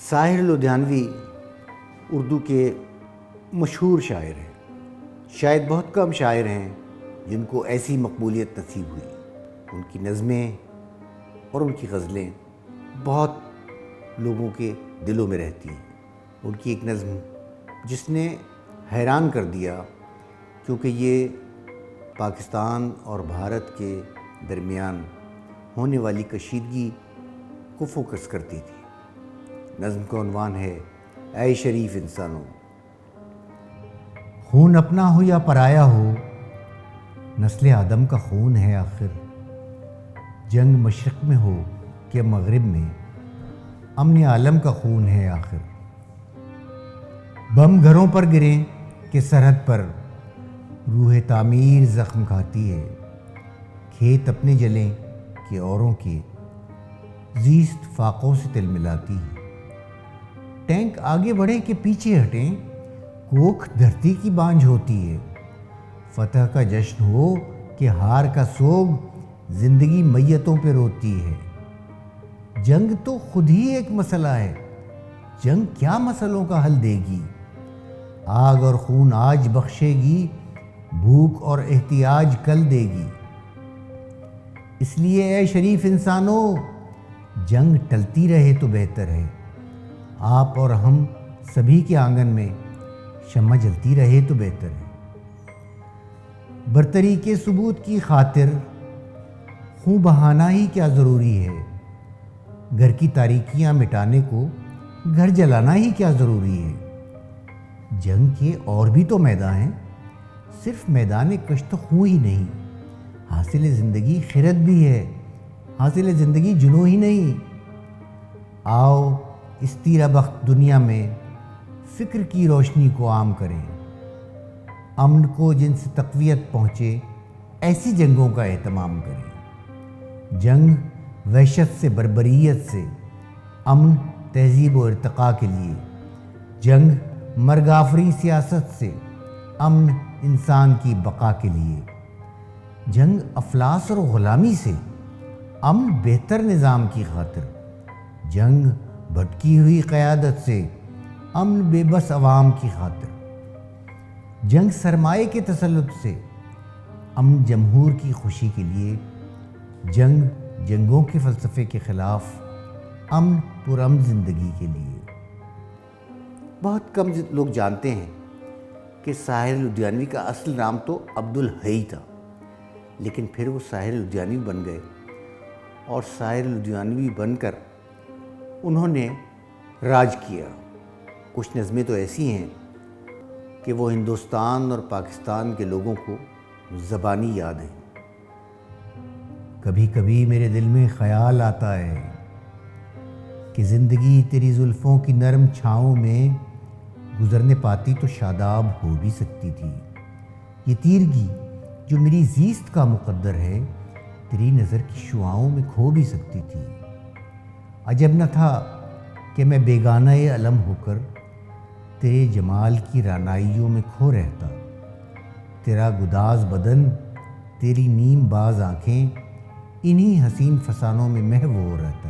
ساحر لدھیانوی اردو کے مشہور شاعر ہیں. شاید بہت کم شاعر ہیں جن کو ایسی مقبولیت نصیب ہوئی. ان کی نظمیں اور ان کی غزلیں بہت لوگوں کے دلوں میں رہتی ہیں. ان کی ایک نظم جس نے حیران کر دیا، کیونکہ یہ پاکستان اور بھارت کے درمیان ہونے والی کشیدگی کو فوکس کرتی تھی. نظم کا عنوان ہے اے شریف انسانوں. خون اپنا ہو یا پرایا ہو، نسل آدم کا خون ہے آخر. جنگ مشرق میں ہو کہ مغرب میں، امن عالم کا خون ہے آخر. بم گھروں پر گریں کہ سرحد پر، روح تعمیر زخم کھاتی ہے. کھیت اپنے جلیں کہ اوروں کے، زیست فاقوں سے تل ملاتی ہے. ٹینک آگے بڑھیں کہ پیچھے ہٹیں، کوکھ دھرتی کی بانجھ ہوتی ہے. فتح کا جشن ہو کہ ہار کا سوگ، زندگی میتوں پہ روتی ہے. جنگ تو خود ہی ایک مسئلہ ہے، جنگ کیا مسئلوں کا حل دے گی. آگ اور خون آج بخشے گی، بھوک اور احتیاج کل دے گی. اس لیے اے شریف انسانوں، جنگ ٹلتی رہے تو بہتر ہے. آپ اور ہم سبھی کے آنگن میں شمع جلتی رہے تو بہتر ہے. برتری کے ثبوت کی خاطر خون بہانا ہی کیا ضروری ہے. گھر کی تاریکیاں مٹانے کو گھر جلانا ہی کیا ضروری ہے. جنگ کے اور بھی تو میدان ہیں، صرف میدان کشت خون ہی نہیں. حاصل زندگی خیرت بھی ہے، حاصل زندگی جنوں ہی نہیں. آؤ اس تیرہ بخت دنیا میں فکر کی روشنی کو عام کریں. امن کو جن سے تقویت پہنچے، ایسی جنگوں کا اہتمام کریں. جنگ وحشت سے، بربریت سے، امن تہذیب و ارتقاء کے لیے. جنگ مرگ آفری سیاست سے، امن انسان کی بقا کے لیے. جنگ افلاس اور غلامی سے، امن بہتر نظام کی خاطر. جنگ بھٹکی ہوئی قیادت سے، امن بے بس عوام کی خاطر. جنگ سرمایہ کے تسلط سے، امن جمہور کی خوشی کے لیے. جنگ جنگوں کے فلسفے کے خلاف، امن پرامن زندگی کے لیے. بہت کم لوگ جانتے ہیں کہ ساحر لدھیانوی کا اصل نام تو عبدالحی تھا، لیکن پھر وہ ساحر لدھیانوی بن گئے. اور ساحر لدھیانوی بن کر انہوں نے راج کیا. کچھ نظمیں تو ایسی ہیں کہ وہ ہندوستان اور پاکستان کے لوگوں کو زبانی یاد ہیں. کبھی کبھی میرے دل میں خیال آتا ہے کہ زندگی تیری زلفوں کی نرم چھاؤں میں گزرنے پاتی تو شاداب ہو بھی سکتی تھی. یہ تیرگی جو میری زیست کا مقدر ہے، تیری نظر کی شعاؤں میں کھو بھی سکتی تھی. عجب نہ تھا کہ میں بیگانہ علم ہو کر تیرے جمال کی رعنائیوں میں کھو رہتا. تیرا گداز بدن، تیری نیم باز آنکھیں، انہی حسین فسانوں میں محو ہو رہتا.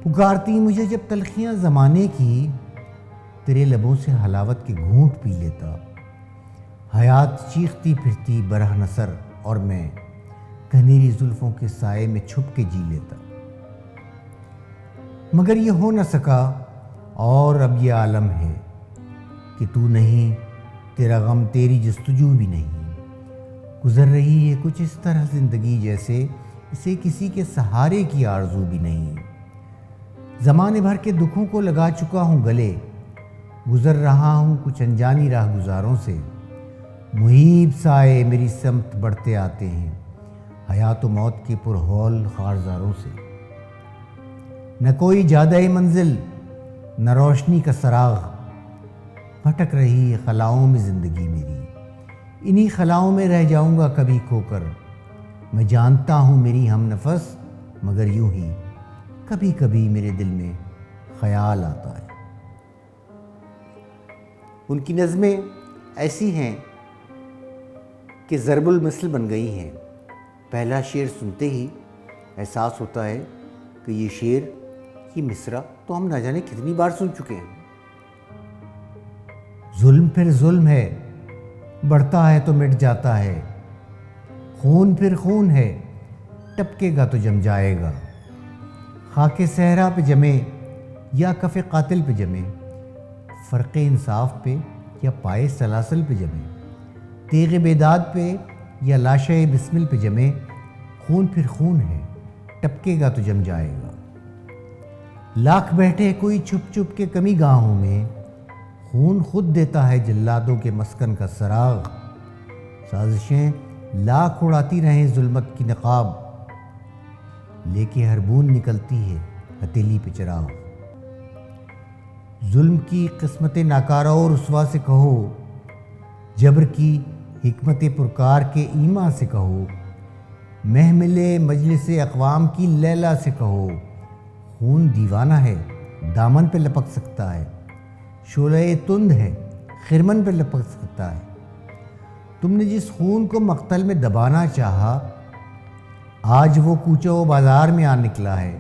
پکارتی مجھے جب تلخیاں زمانے کی، تیرے لبوں سے حلاوت کے گھونٹ پی لیتا. حیات چیختی پھرتی برہ نصر، اور میں گھنیری زلفوں کے سائے میں چھپ کے جی لیتا. مگر یہ ہو نہ سکا، اور اب یہ عالم ہے کہ تو نہیں، تیرا غم، تیری جستجو بھی نہیں. گزر رہی ہے کچھ اس طرح زندگی جیسے اسے کسی کے سہارے کی آرزو بھی نہیں. زمانے بھر کے دکھوں کو لگا چکا ہوں گلے، گزر رہا ہوں کچھ انجانی راہ گزاروں سے. محیب سائے میری سمت بڑھتے آتے ہیں، حیات و موت کے پرہول خارزاروں سے. نہ کوئی جادہ منزل، نہ روشنی کا سراغ، بھٹک رہی ہے خلاؤں میں زندگی میری. انہی خلاؤں میں رہ جاؤں گا کبھی کھو کر. میں جانتا ہوں میری ہم نفس، مگر یوں ہی کبھی کبھی میرے دل میں خیال آتا ہے. ان کی نظمیں ایسی ہیں کہ ضرب المثل بن گئی ہیں. پہلا شعر سنتے ہی احساس ہوتا ہے کہ یہ شعر یہ مصرع تو ہم نہ جانے کتنی بار سن چکے ہیں۔ ظلم پھر ظلم ہے، بڑھتا ہے تو مٹ جاتا ہے، خون پھر خون ہے، ٹپکے گا تو جم جائے گا، خاک صحرا پہ جمے یا کف قاتل پہ جمے، فرق انصاف پہ یا پائے سلاسل پہ جمے، تیغ بیداد پہ یا لاشے بسمل پہ جمے، خون پھر خون ہے، ٹپکے گا تو جم جائے گا۔ لاکھ بیٹھے کوئی چھپ چھپ کے کمی گاہوں میں، خون خود دیتا ہے جلادوں کے مسکن کا سراغ، سازشیں لاکھ اڑاتی رہیں ظلمت کی نقاب، لے کے ہر بوند نکلتی ہے ہتیلی پہ چراغ۔ ظلم کی قسمت ناکارہ و رسوا سے کہو، جبر کی حکمت پرکار کے ایما سے کہو، محمل مجلس اقوام کی لیلا سے کہو، خون دیوانہ ہے دامن پہ لپک سکتا ہے، شعلہ تند ہے خرمن پہ لپک سکتا ہے۔ تم نے جس خون کو مقتل میں دبانا چاہا، آج وہ کوچہ و بازار میں آ نکلا ہے،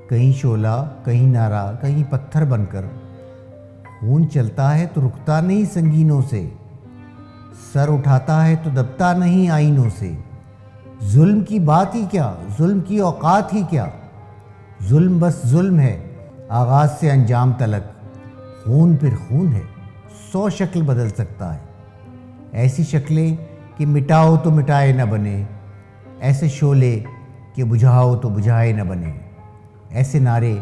کہیں شعلہ کہیں نعرہ کہیں پتھر بن کر۔ خون چلتا ہے تو رکتا نہیں سنگینوں سے، سر اٹھاتا ہے تو دبتا نہیں آئینوں سے۔ ظلم کی بات ہی کیا، ظلم کی اوقات ہی کیا، ظلم بس ظلم ہے آغاز سے انجام تلک، خون پھر خون ہے 100 شکل بدل سکتا ہے، ایسی شکلیں کہ مٹاؤ تو مٹائے نہ بنے، ایسے شعلے کہ بجھاؤ تو بجھائے نہ بنے، ایسے نعرے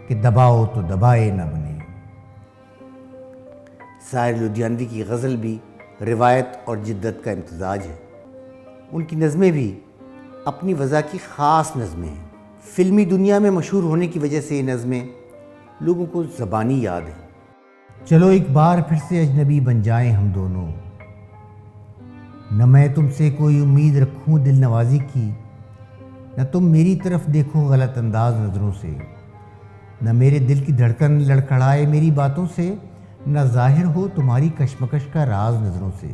کہ دباؤ تو دبائے نہ بنے۔ ساحر لدھیانوی کی غزل بھی روایت اور جدت کا امتزاج ہے۔ ان کی نظمیں بھی اپنی وضع کی خاص نظمیں ہیں۔ فلمی دنیا میں مشہور ہونے کی وجہ سے یہ نظمیں لوگوں کو زبانی یاد ہیں۔ چلو ایک بار پھر سے اجنبی بن جائیں ہم دونوں، نہ میں تم سے کوئی امید رکھوں دل نوازی کی، نہ تم میری طرف دیکھو غلط انداز نظروں سے، نہ میرے دل کی دھڑکن لڑکھڑائے میری باتوں سے، نہ ظاہر ہو تمہاری کشمکش کا راز نظروں سے۔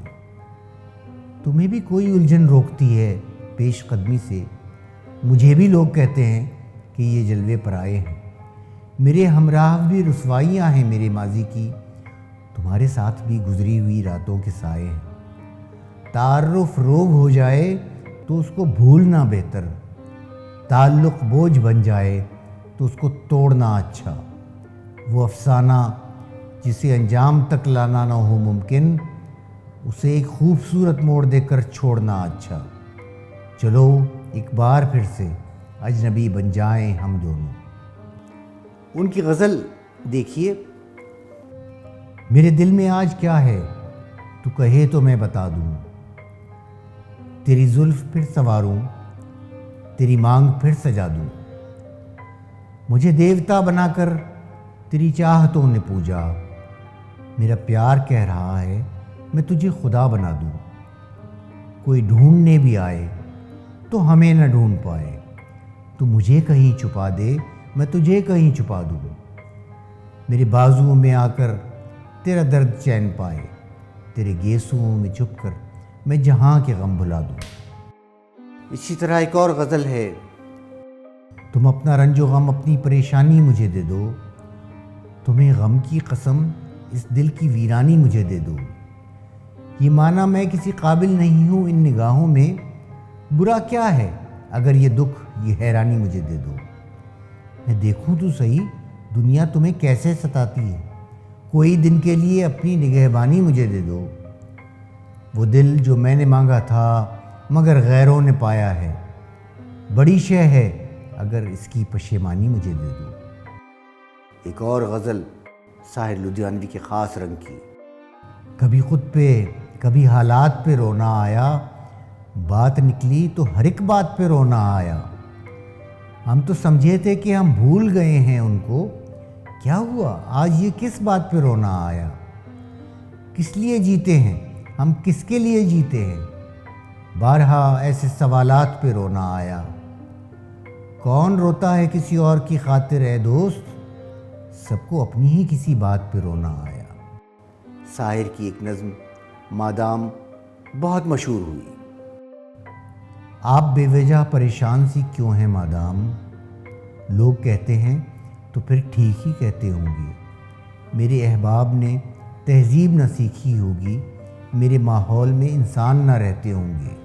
تمہیں بھی کوئی الجھن روکتی ہے پیش قدمی سے، مجھے بھی لوگ کہتے ہیں کہ یہ جلوے پر آئے ہیں، میرے ہمراہ بھی رسوائیاں ہیں میرے ماضی کی، تمہارے ساتھ بھی گزری ہوئی راتوں کے سائے ہیں۔ تعارف روگ ہو جائے تو اس کو بھولنا بہتر، تعلق بوجھ بن جائے تو اس کو توڑنا اچھا، وہ افسانہ جسے انجام تک لانا نہ ہو ممکن، اسے ایک خوبصورت موڑ دے کر چھوڑنا اچھا۔ چلو ایک بار پھر سے اجنبی بن جائیں ہم دونوں۔ ان کی غزل دیکھیے۔ میرے دل میں آج کیا ہے تو کہے تو میں بتا دوں، تیری زلف پھر سنواروں، تیری مانگ پھر سجا دوں، مجھے دیوتا بنا کر تیری چاہتوں نے پوجا، میرا پیار کہہ رہا ہے میں تجھے خدا بنا دوں، کوئی ڈھونڈنے بھی آئے تو ہمیں نہ ڈھونڈ پائے، تو مجھے کہیں چھپا دے میں تجھے کہیں چھپا دوں، میرے بازوؤں میں آ کر تیرا درد چین پائے، تیرے گیسوؤں میں چھپ کر میں جہاں کے غم بھلا دوں۔ اسی طرح ایک اور غزل ہے۔ تم اپنا رنج و غم اپنی پریشانی مجھے دے دو، تمہیں غم کی قسم اس دل کی ویرانی مجھے دے دو، یہ مانا میں کسی قابل نہیں ہوں ان نگاہوں میں، برا کیا ہے اگر یہ دکھ یہ حیرانی مجھے دے دو، میں دیکھوں تو صحیح دنیا تمہیں کیسے ستاتی ہے، کوئی دن کے لیے اپنی نگہبانی مجھے دے دو، وہ دل جو میں نے مانگا تھا مگر غیروں نے پایا ہے، بڑی شے ہے اگر اس کی پشیمانی مجھے دے دو۔ ایک اور غزل ساحر لدھیانوی کے خاص رنگ کی۔ کبھی خود پہ کبھی حالات پہ رونا آیا، بات نکلی تو ہر ایک بات پہ رونا آیا، ہم تو سمجھے تھے کہ ہم بھول گئے ہیں ان کو، کیا ہوا آج یہ کس بات پہ رونا آیا، کس لیے جیتے ہیں ہم کس کے لیے جیتے ہیں، بارہا ایسے سوالات پہ رونا آیا، کون روتا ہے کسی اور کی خاطر اے دوست، سب کو اپنی ہی کسی بات پہ رونا آیا۔ ساحر کی ایک نظم مادام بہت مشہور ہوئی۔ آپ بے وجہ پریشان سی کیوں ہیں مادام، لوگ کہتے ہیں تو پھر ٹھیک ہی کہتے ہوں گے۔ میرے احباب نے تہذیب نہ سیکھی ہوگی، میرے ماحول میں انسان نہ رہتے ہوں گے۔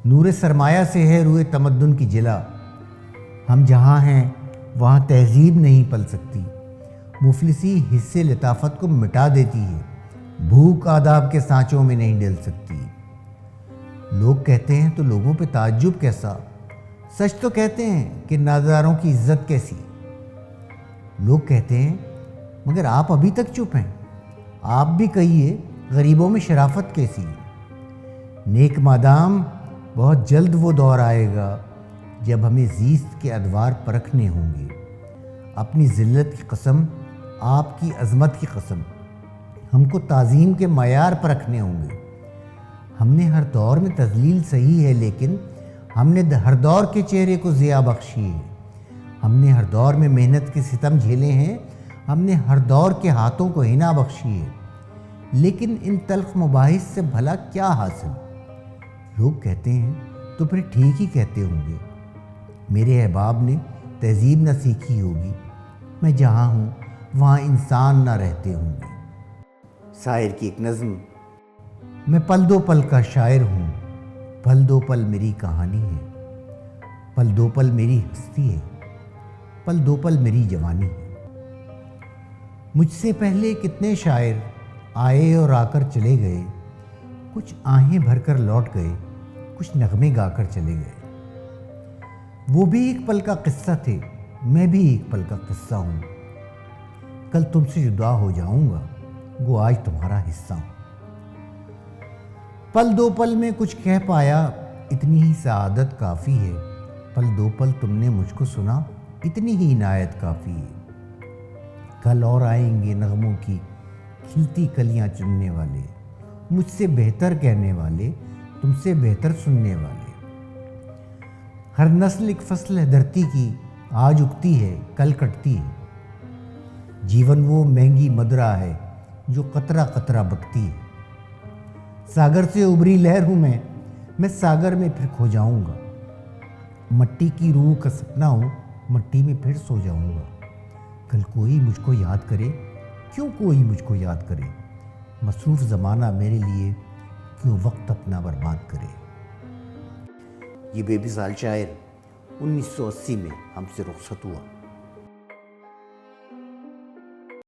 نور سرمایہ سے ہے روئے تمدن کی جلا، ہم جہاں ہیں وہاں تہذیب نہیں پل سکتی۔ مفلسی حصے لطافت کو مٹا دیتی ہے، بھوک آداب کے سانچوں میں نہیں ڈل سکتی۔ لوگ کہتے ہیں تو لوگوں پہ تعجب کیسا، سچ تو کہتے ہیں کہ ناداروں کی عزت کیسی۔ لوگ کہتے ہیں مگر آپ ابھی تک چپ ہیں، آپ بھی کہیے غریبوں میں شرافت کیسی۔ نیک مادام بہت جلد وہ دور آئے گا جب ہمیں زیست کے ادوار پرکھنے ہوں گے۔ اپنی ذلت کی قسم، آپ کی عظمت کی قسم، ہم کو تعظیم کے معیار پرکھنے ہوں گے۔ ہم نے ہر دور میں تذلیل سہی ہے، لیکن ہم نے ہر دور کے چہرے کو ضیاء بخشی ہے۔ ہم نے ہر دور میں محنت کے ستم جھیلے ہیں، ہم نے ہر دور کے ہاتھوں کو حنا بخشی ہے، لیکن ان تلخ مباحث سے بھلا کیا حاصل؟ لوگ کہتے ہیں تو پھر ٹھیک ہی کہتے ہوں گے۔ میرے احباب نے تہذیب نہ سیکھی ہوگی، میں جہاں ہوں وہاں انسان نہ رہتے ہوں گے۔ شاعر کی ایک نظم۔ میں پل دو پل کا شاعر ہوں، پل دو پل میری کہانی ہے، پل دو پل میری ہستی ہے، پل دو پل میری جوانی ہے۔ مجھ سے پہلے کتنے شاعر آئے اور آ کر چلے گئے، کچھ آہیں بھر کر لوٹ گئے، کچھ نغمے گا کر چلے گئے۔ وہ بھی ایک پل کا قصہ تھے، میں بھی ایک پل کا قصہ ہوں۔ کل تم سے جدا ہو جاؤں گا، گو آج تمہارا حصہ ہوں۔ پل دو پل میں کچھ کہہ پایا، اتنی ہی سعادت کافی ہے۔ پل دو پل تم نے مجھ کو سنا، اتنی ہی عنایت کافی ہے۔ کل اور آئیں گے نغموں کی کھلتی کلیاں چننے والے، مجھ سے بہتر کہنے والے، تم سے بہتر سننے والے۔ ہر نسل ایک فصل ہے دھرتی کی، آج اگتی ہے کل کٹتی ہے۔ جیون وہ مہنگی مدرا ہے جو قطرہ قطرہ بکتی ہے۔ ساگر سے ابری لہر ہوں میں ساگر میں پھر کھو جاؤں گا۔ مٹی کی روح کا سپنا ہوں، مٹی میں پھر سو جاؤں گا۔ کل کوئی مجھ کو یاد کرے، کیوں کوئی مجھ کو یاد کرے، مصروف زمانہ میرے لیے کیوں وقت اپنا برباد کرے۔ یہ بے مثال شاعر 1980 میں ہم سے رخصت ہوا۔